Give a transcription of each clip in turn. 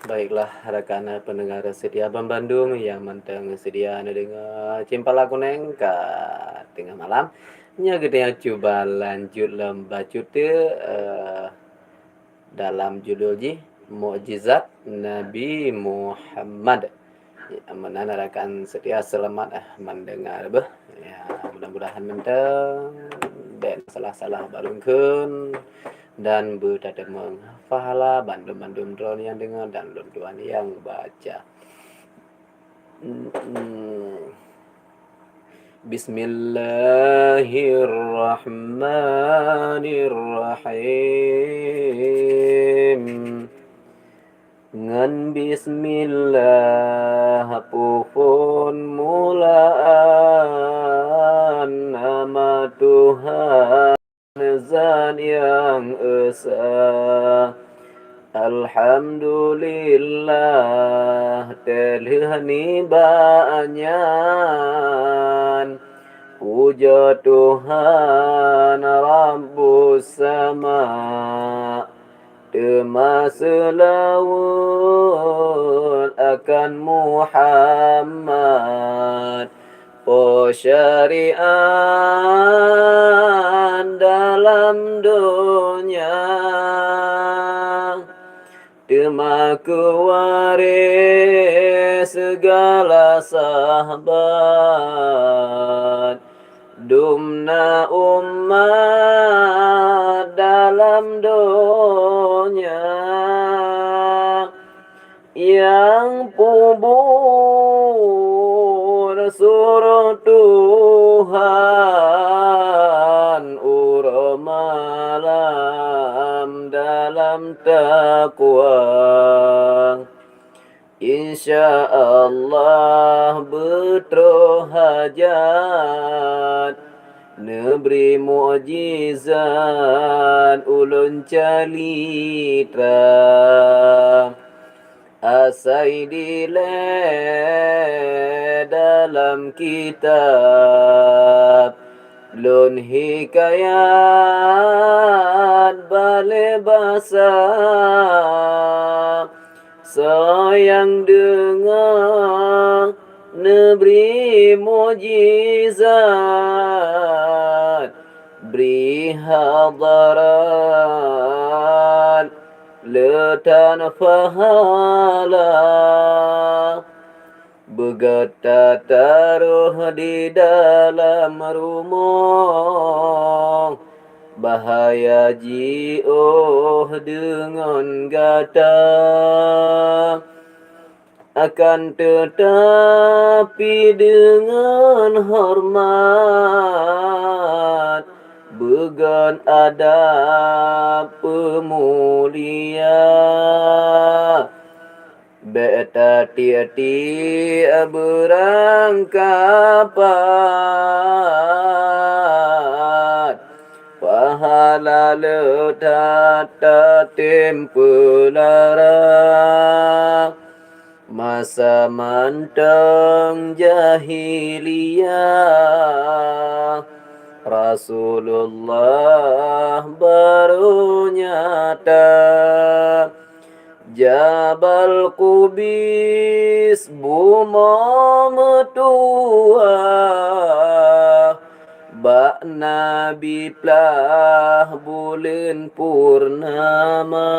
Baiklah rekan pendengar setia Bang Bandung yang menteng sedia dengar cimpal aku neng ka tengah malam. Nya gede yang coba lanjut lembacut dalam judul Mukjizat Nabi Muhammad. Ya, menanarakan setia selamat mendengar beh. Ya, mudah-mudahan menteng dan salah-salah balungkeun dan bertata mengfahala bandum-bandum drone yang dengar dan lunduan yang baca. Bismillahirrahmanirrahim. Ngan bismillah pupun mulaan nama Tuhan zat yang esa. Alhamdulillah telhani banyan puja Tuhan Rabbus sama Selawat akan Muhammad syariat dalam dunia Temaku waris segala sahabat Dumna umat dalam dunia Yang pubur suruh Tuhan malam dalam takwa InsyaAllah betroh hajat Neberi mukjizat ulun calitra Asai dile dalam kitab Lun hikayat bale basa Sayang dengar Neberi mukjizat Beri hadarat Letan fahala Begata taruh di dalam rumah Bahaya ji'oh dengan gata Akan tetapi dengan hormat Began adab pemulia Beta ti-ti berangkapat Pahala letata tempelara Masa manteng jahiliyah Rasulullah baru nyata Jabal Kubis buma metua Bak Nabi plah bulan purnama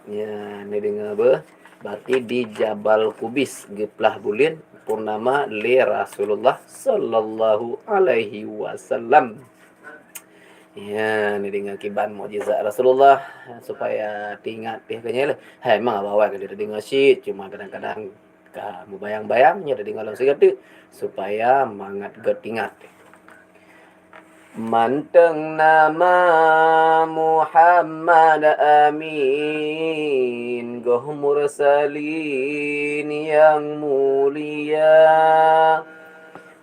Ya, ini dengar apa? Berarti di Jabal Kubis geplah bulan purnama li Rasulullah sallallahu alaihi wasallam. Ya, ini dengar kiban mukjizat Rasulullah supaya tingat kayaknya lah. Hai emang bawa kalau dengar sih cuma kadang-kadang kamu bayang-bayangnya dengar langsung tu supaya mangat getingat. Manteng nama Muhammad Amin Goh mursalin yang mulia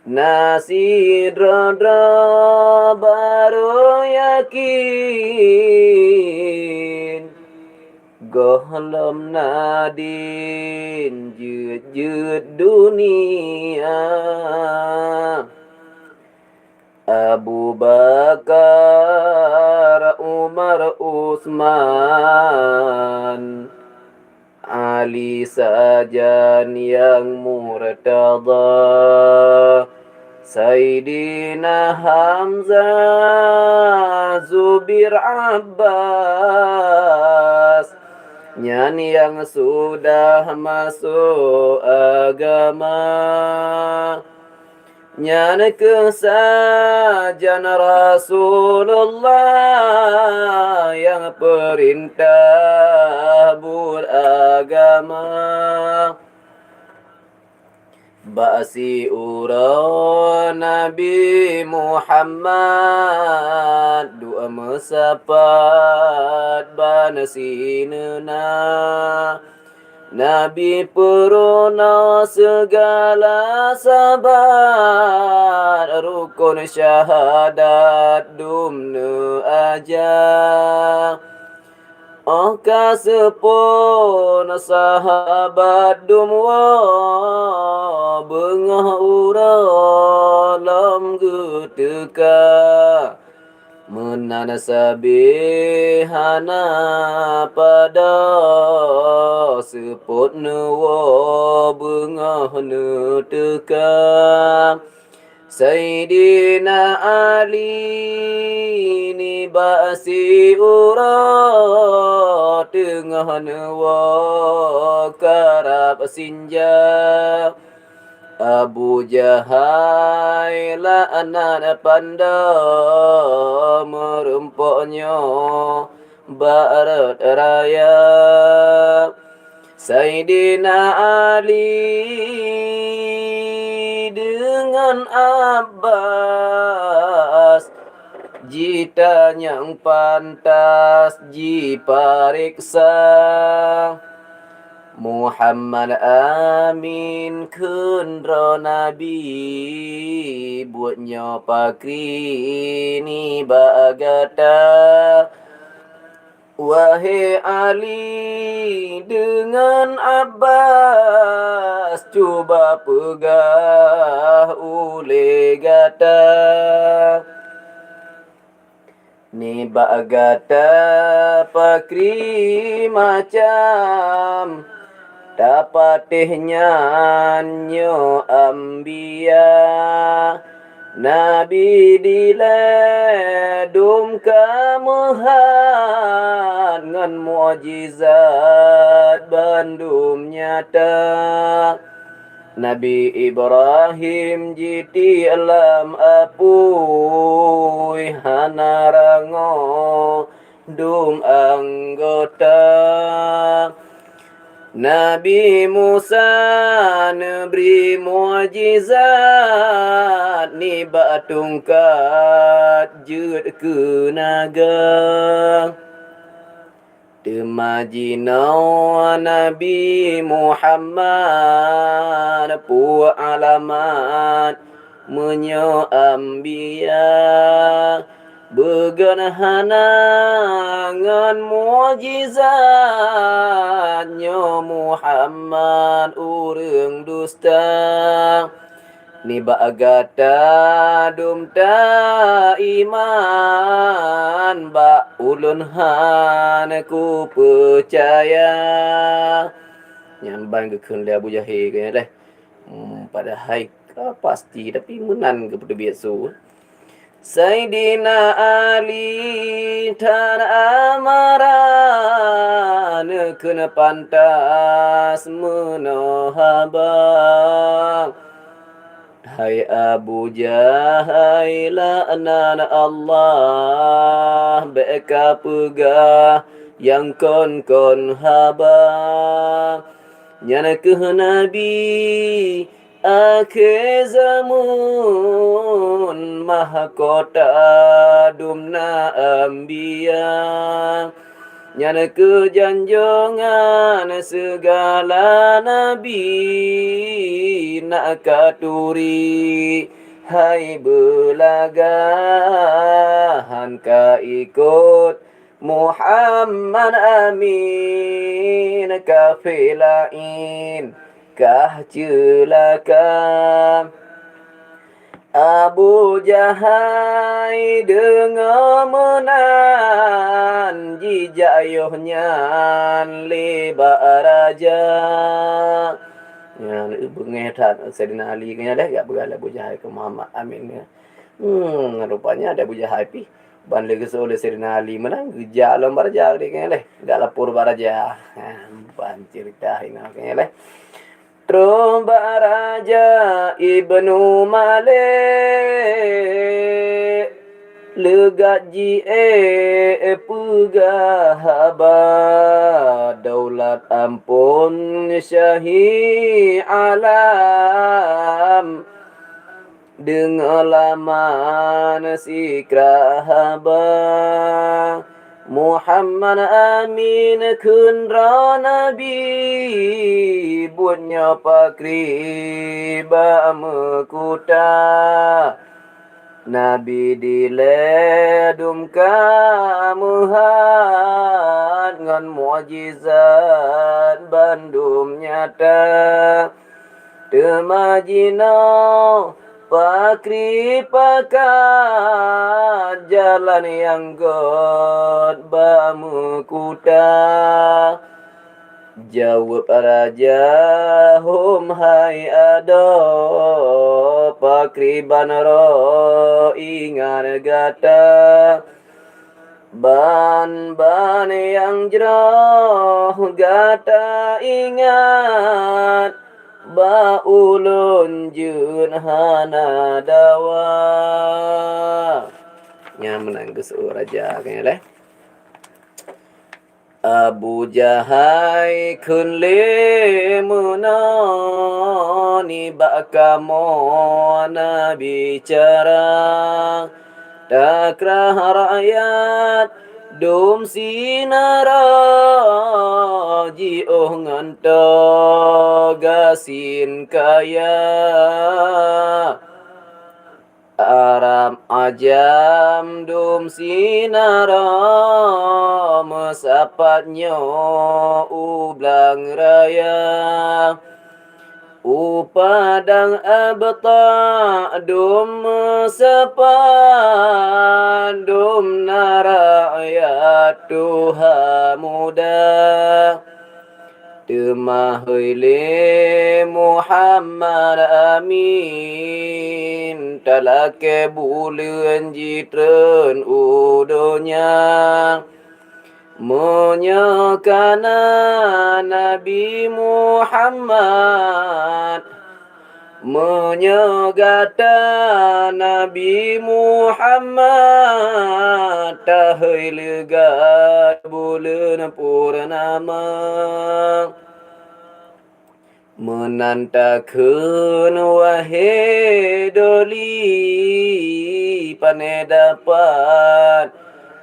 Nasi dra baru yakin Gohlom nadin jut dunia Abu Bakar, Umar, Utsman Ali sajan yang murtada, Sayyidina Hamzah, Zubir Abbas, nyanyi yang sudah masuk agama, nyanyi kesajan Rasulullah yang perintah beragama. Ba'si ura Nabi Muhammad, dua mesapat banasinena, Nabi perona segala sabat, rukun syahadat dumne aja. Angka sepon sahabat dumwa, bengah ura lam geteka, menana sabihana pada sepot newa bengah neteka. Sayyidina Ali ni ba'si ura, tengah newa karab sinja. Abu Jahal anak panda merempoknya barat raya. Sayyidina Ali dengan Abbas, jita yang pantas jipariksa. Muhammad Amin kendra Nabi, buatnya pakri ni bagata. Wahai Ali dengan Abbas, cuba pegah ule gata. Ni bagata pakri macam, dapatihnya nyo ambia. Nabi diledum kamuhan, ngan mu'jizat bandum nyata. Nabi Ibrahim jiti alam apui, hanarango dum anggota. Nabi Musa neberi mu'jizat, ni batungkat jut ke naga. Temajinau Nabi Muhammad, pu alamat menyo ambia. Began hanangan mu'jizatnya Muhammad urang dusta. Ni bagata dum ta iman, ba ulun han ku percaya. Nyambang ke kena Abu Jahil ke dah. Padahal pasti tapi menan ke pada biasa. Sayyidina Ali tan amaran, kena pantas menohabang. Hai Abu Jahil anak Allah, beka pegah yang kon habang. Nyana ke Nabi akhir zaman, mahkota dumna ambia. Nyana kejanjongan segala nabi, nak katuri hai belagahan ka ikut Muhammad Amin, kafilain kah celaka. Abu Jahai dengar menan jijayuhnya liba raja. Ya, bengetan Sayyidina Ali kena dah gak berala Abu Jahai ke Muhammad Amin. Rupanya ada Abu Jahai pi. Ban lagi oleh Sayyidina Ali menang geja alam baraja dia kena dah. Gak lapor baraja. Ban cerita ini kena dah. Tromba Raja Ibnu Malik Legaji pegahaba Daulat ampun syahi alam Dengar laman sikrahaba Muhammad Amin kunra Nabi Buatnya pakri mekuta Nabi diledum kamuhan Ngan mu'jizat bandum nyata Temajinau Pakri pakat jalan yang god bamukuta Jawab raja hum hai ado Pakri banaro ingat gata Ban yang jeroh gata ingat Ba ulun jun hana dawa. Nya menanggus raja kayaknya leh. Abu Jahai kun le munani bakamo nabi bicara takrah rakyat dum sinara jiuh nganto gasin kaya Aram ajam dum sinara mesapatnya ublang raya Upadang abta dum sepan dum narayat tuha muda Temahile Muhammad Amin Talake bulan jitren udonya Menyekana Nabi Muhammad Menyegata Nabi Muhammad Tahai legat bulan purnama Menantakan wahai doli Pane dapat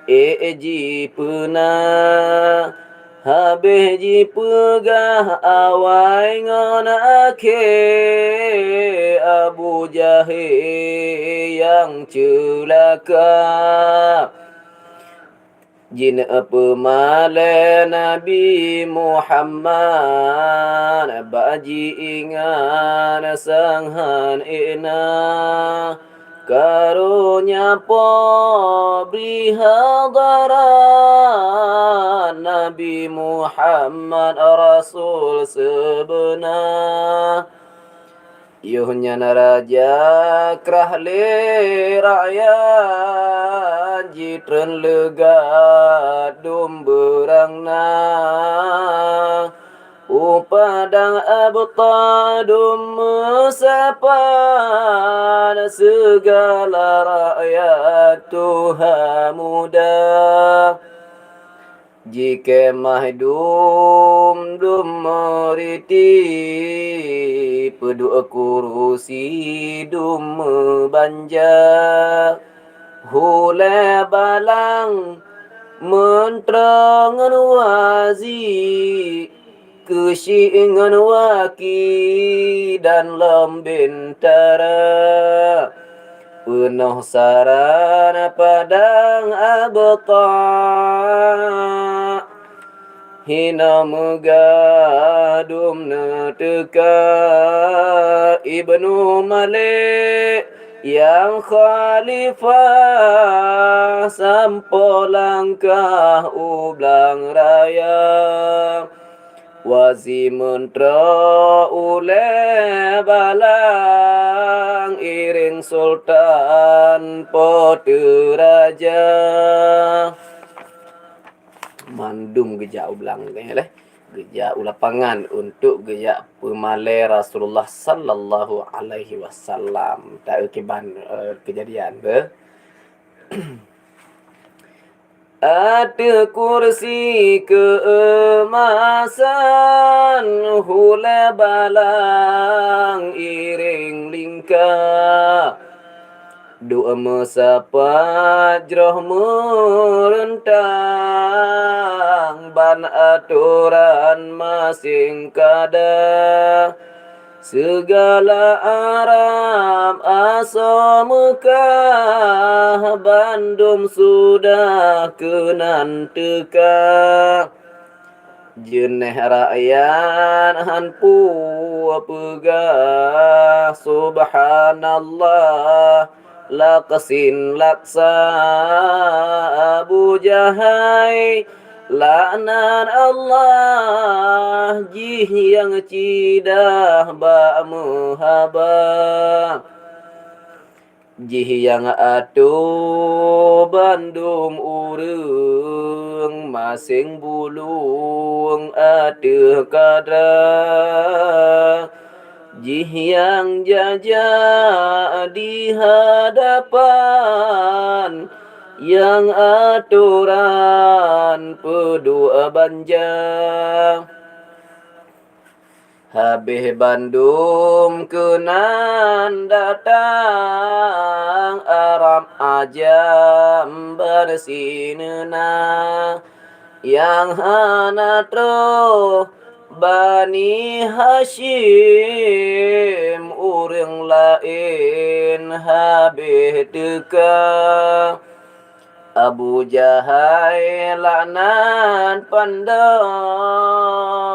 Eji pernah Habis ji pegah awai ngon ake Abu Jahil yang celaka Jin pemale Nabi Muhammad Baji ingat sanghan ina Karunya po bihadaran Nabi Muhammad Rasul sebenar Yuhnya naraja krahli rakyat Jitren legat dum berangna Upadang abta dum mesapan Segala rakyat Tuhan muda Jika mahdum dum meriti Pedua kurusi dum banja Hule balang mentrangan wazi Kesingan waki dan lembentara Penuh sarana padang abta Hina megadum neteka Ibnu Malik yang khalifah sampo langkah ublang raya wazimentra ule balang iring sultan pote raja mandum geja ublang leh geja ulapangan untuk geja pemalai Rasulullah sallallahu alaihi wasallam tak keban kejadian be ada kursi keemasan hula balang iring lingkar dua mesapat jroh merentang ban aturan masing kada segala Arab asal Mekah Bandung sudah kenan teka jeneh rakyat hanpu pegah subhanallah laqsin laksa Abu Jahai laknat Allah jih yang cidah ba muhabah jih yang atu bandum urang masing bulung atuh kadra jih yang jajah di hadapan yang aturan pedua banjang habis Bandung kenan datang Arab ajam bersinena yang hanatro Bani Hashim urang lain habis teka Abu Jahai laknat panda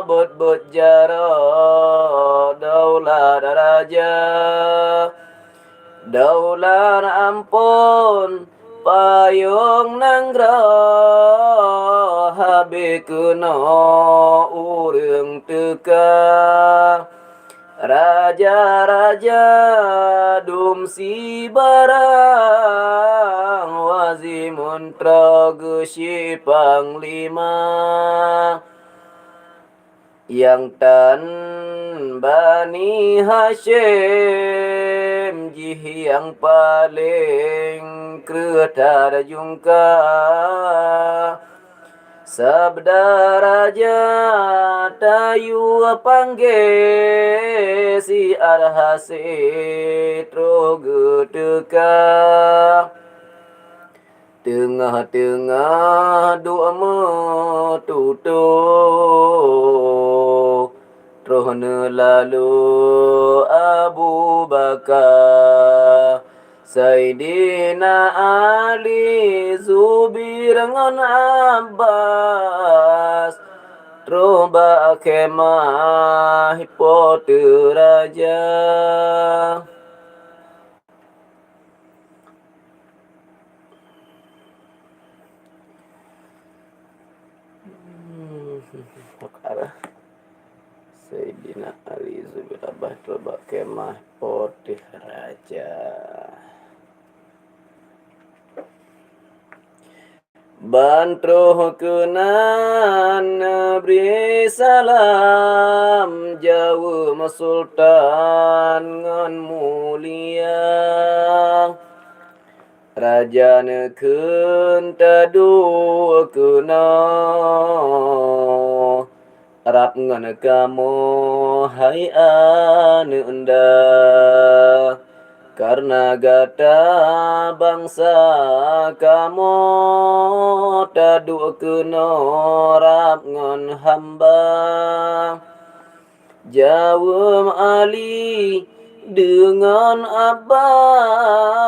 bot jara daulat raja daulat ampun payung nangra habe kena urang teka raja-raja dumsi barang wazimun tragesi panglima yang tan Bani Hashim jih yang paling kretar jungka sabda raja tayu panggil si arhasi troge teka tengah-tengah dua metutup rohne lalu Abu Bakar Sayyidina Ali Zubir ngan Abbas Roba kemah pote raja Sayyidina Ali Zubir Abbas Roba kemah pote raja Bantruh kenan beri salam jauh sultan ngan mulia raja neken tadu kena rap ngan kamu hai anda karena gata bangsa kamu tadu kena rap ngan hamba jawab Ali dengan Abbas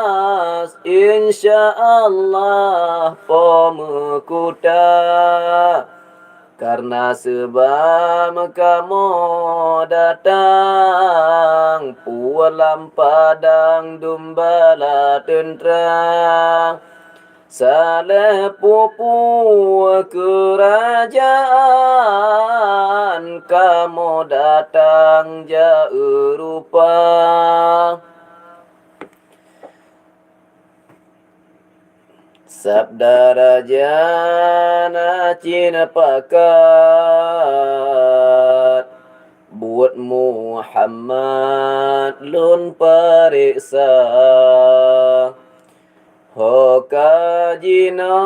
insya Allah pemekuta Karena sebab kamu datang pualam padang dumbala tentera saleh pupu kerajaan kamu datang jauh rupa. Sabda Raja Cina pakat buat Muhammad lun periksa Hoka jina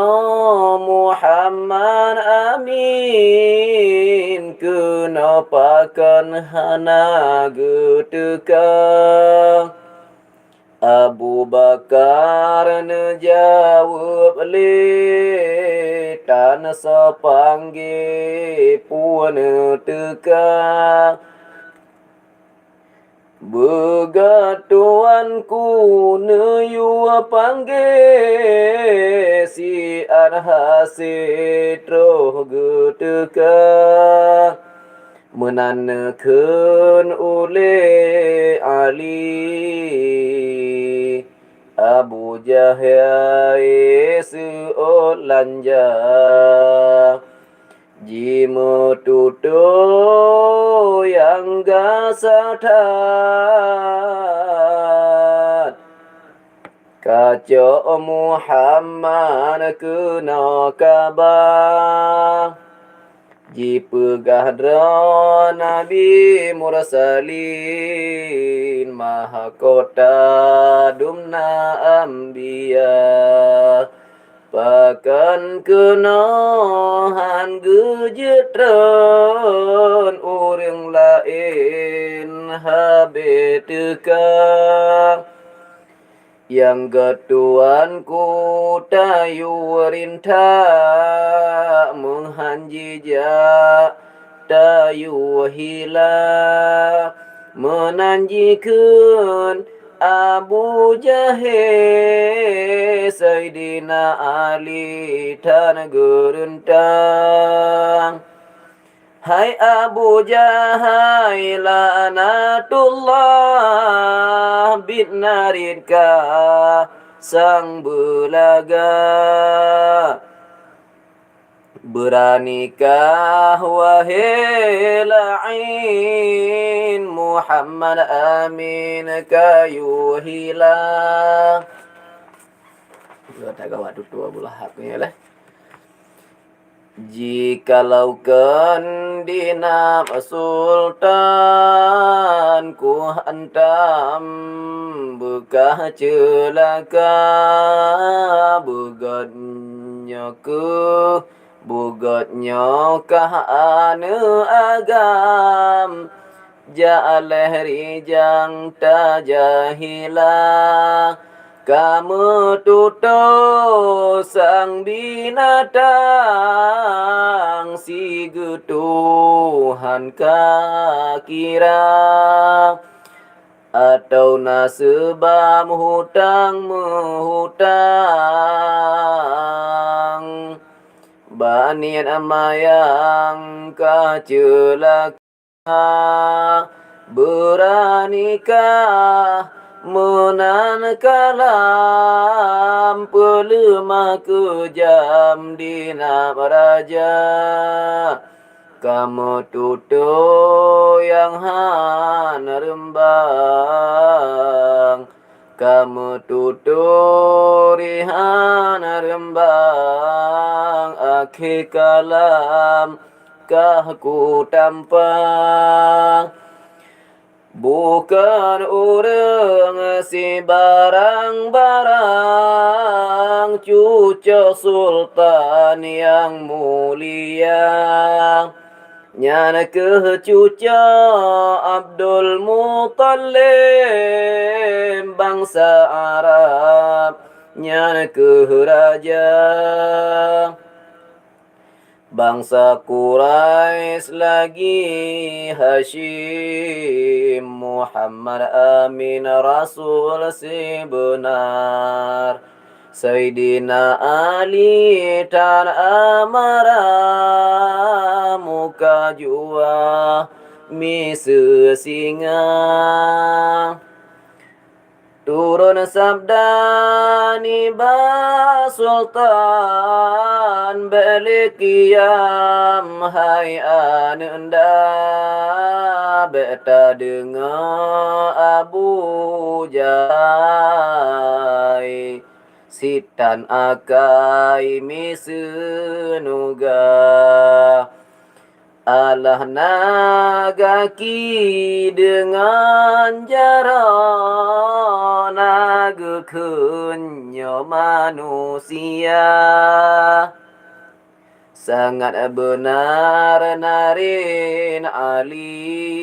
Muhammad amin kenapakan hana geteka Abu Bakar nejawab le tan sepangge pun teka Begatuanku neyu panggil si arhasit roh geteka menanakan oleh Ali Abu Jahal seolanja Jimu tutu yang gasatat Kacau Muhammad kena kabar Jipegah Nabi Mursalin Mahakota Dumna Ambiya Pakan kenahan gejetran orang lain habeteka yang getuanku tayu rinta menghanjija tayu hila menanjikan Abu Jahal Sayyidina Ali tan gerentang Hai Abu Jahal lanatullah bitnaridka sang belaga Beranikah wahai la'in Muhammad amin kayu hilang tak kawat tutu Abu Lahab ni lah Jikalau kendina sultan ku hantam bekah celaka begatnya anu agam Ja'aleh rijang tajahilah Kamu tutu sang binatang si getuhan kakira Atau nasebam hutang menghutang Banian amayang kacelaka Beranikah menan kalam pelemah kejam dina raja Kamu tutu yang han rembang Kamu tutu rihan rembang Akhir kalam kah ku tampang Bukan orang si barang-barang cucu sultan yang mulia Nyana ke cucu Abdul Muttalib bangsa Arab Nyana ke raja Bangsa Quraisy lagi Hashim Muhammad Amin Rasul si benar Sayyidina Ali dan amara muka jua mi singa turun sabda ni ba sultan balik qiyam hai ananda beta dengar Abu Jahai sitan akai misenuga Allah nagaki dengan jara nagakenyo manusia sangat benar narin Ali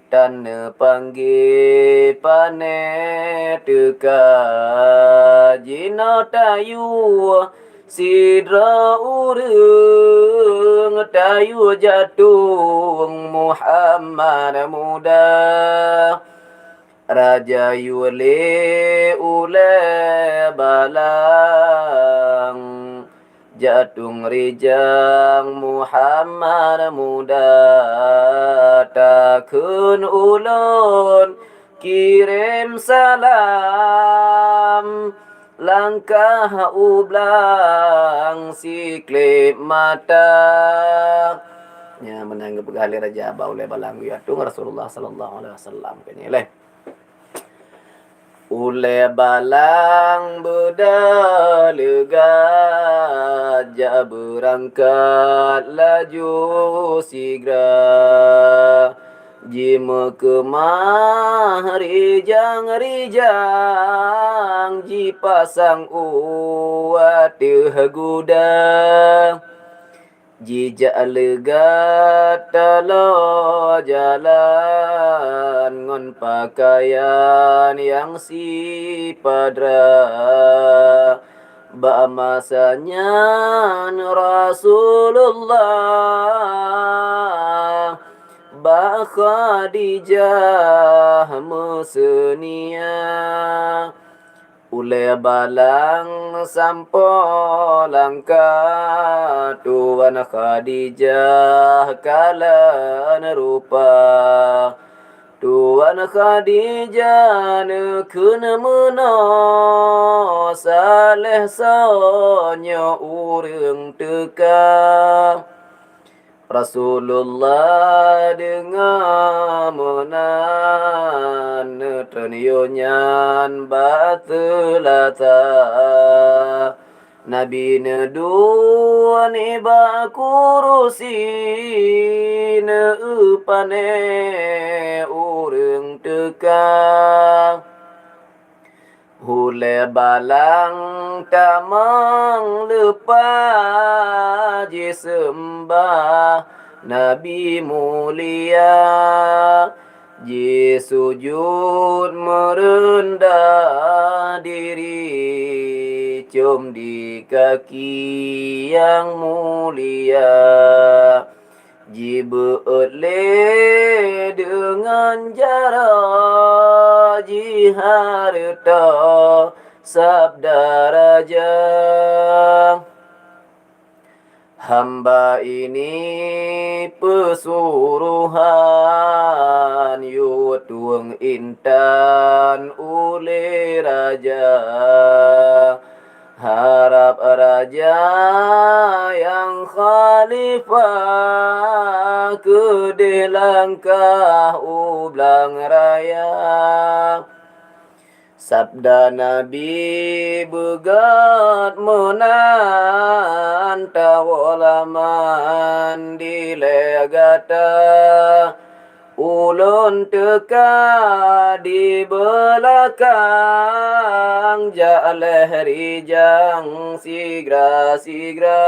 dan panggil panet teka jino tayu sidra urung tayu jatung Muhammad muda Raja yule ule balang jatung rijang Muhammad muda takun ulun kirim salam langkah ublang si klip mata nya menanggap gali raja baule balang jatung Rasulullah sallallahu alaihi wasallam kene leh ule balang bedalega ja berangkat laju sigra jima kemah rijang ji pasang uat guda jijak lega talo jalan ngon pakaian yang si padra ba masanya Rasulullah ba Khadijah musenia ule balang sampo langkah tuan Khadijah kalan rupa tuan Khadijah nekun meno saleh sonyo urang teka Rasulullah dengar menan ternionyan batulata Nabi neduan iba kurusi neupane urang teka hule balang tamang lupa jisembah Nabi mulia jisujud merendah diri cium di kaki yang mulia Jibu'le dengan jarak jiharta sabda raja hamba ini pesuruhan yutung intan ule raja harap raja yang khalifah kedih langkah ublang raya sabda Nabi begat menan tawalaman dilegata ulun teka di belakang jaleh rijang sigra-sigra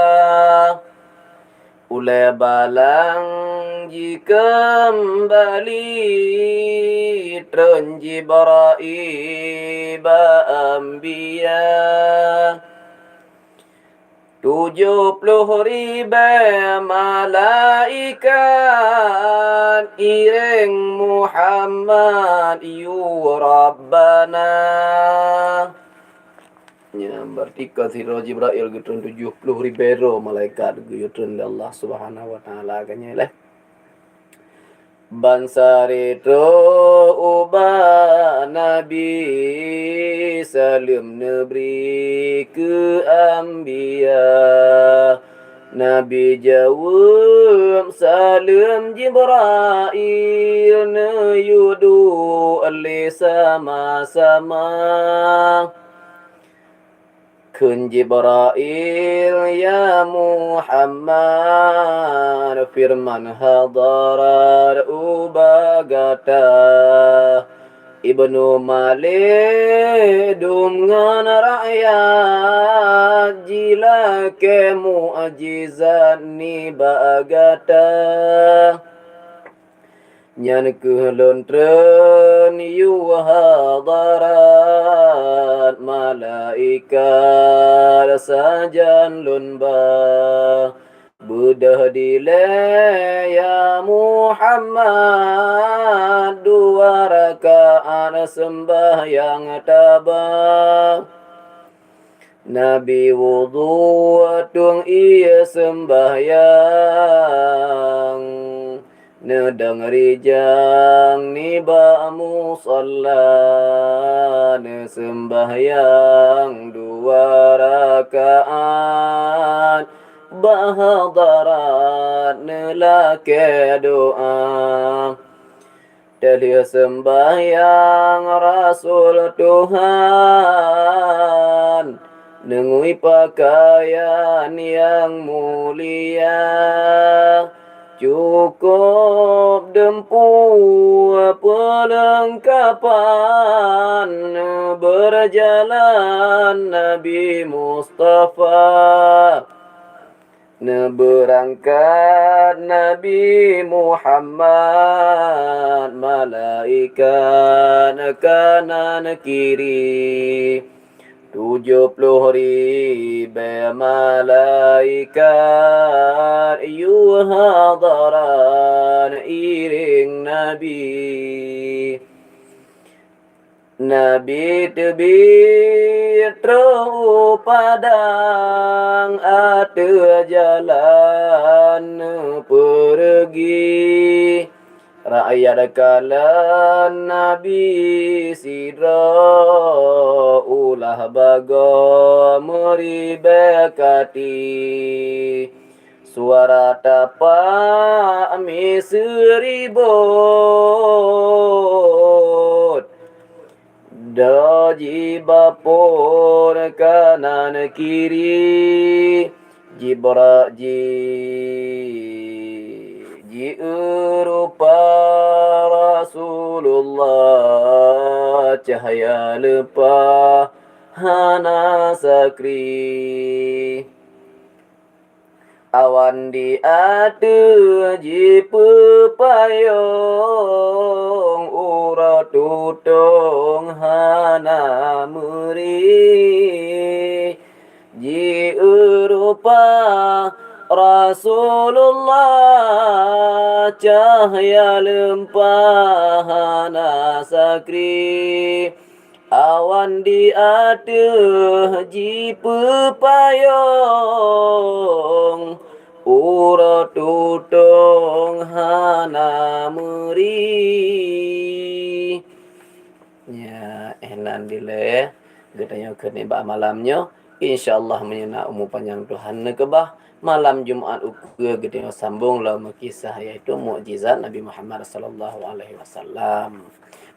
ule balang kembali tren Jibraiba ambia 70,000 malaikat iring Muhammad yu Rabbana berarti kathira Jibril gitu 70 ribu malaikat gitu Allah Subhanahu wa taala kanya lah. Bansari tro uba Nabi salim nebri ke ambia Nabi jawab salim Jibril ne yudu ali sama-sama Kun Jibril ya Muhammad firman hadarat ubagata Ibnu Malik dengan rakyat jila ke mu'jizat ni bagata Nyan kelontren yu hadarat malaikat sajan lunba Budah dile ya Muhammad dua rakaat sembahyang tabah Nabi wudu tung ia sembahyang Nedang rijang ni ba musalla ne sembahyang dua rakaat bahadarat ne lake doa Dari sembahyang Rasul Tuhan Nengui pakaian yang mulia Cukup dempu perlengkapan berjalan Nabi Mustafa berangkat Nabi Muhammad malaikat kanan kiri 70 ribu malaikat hadaran iring Nabi Nabi tebit roh padang ate jalan pergi Rakyat kalan Nabi sidra ulah baga meribekati Suara tapak mi seribut Daji bapur kanan kiri Ji erupa Rasulullah cahaya lepa hana sakri Awan di atu ji pepayong ura tutong hana muri Ji erupa Rasulullah cahaya lempahana sakri Awan di aduh ji pepayong ura tutong hana meri Ya enan dile Getanya kini bak malamnya InsyaAllah menyena umur panjang Tuhan nekebah malam Jumaat ukur kita sambung lah kisah yaitu mukjizat Nabi Muhammad sallallahu alaihi wasallam.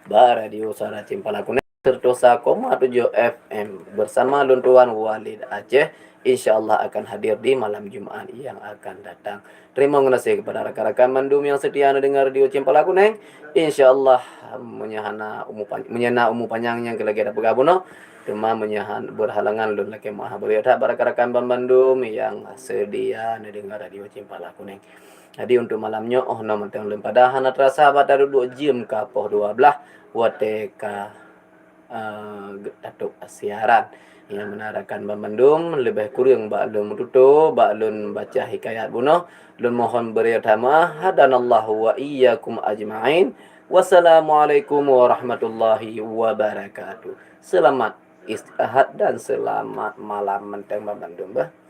Radio Suara Cempalakuning Sertosa 7 FM bersama Luntuan Walid Aceh insyaallah akan hadir di malam Jumaat yang akan datang. Terima kasih kepada rakan-rakan mandum yang setia mendengar radio Cempalakuning. Insyaallah menyana umur panjangnya ke lagi ada bergabung cuma menyahan berhalangan lun laki maha beriadah rakan-rakan Bandung yang sedia mendengar radio Cempalakuning. Jadi untuk malamnya nama teng lem pada hana terasa pada 2 jam kapoh 12 wateka datuk siaran yang menarakan Bandung lebih kurang baklun tutup baklun baca hikayat bunuh lun mohon beriadama hadanallahu wa iyyakum ajma'in. Wassalamualaikum warahmatullahi wabarakatuh. Selamat istirahat dan selamat malam menteng babandung bah.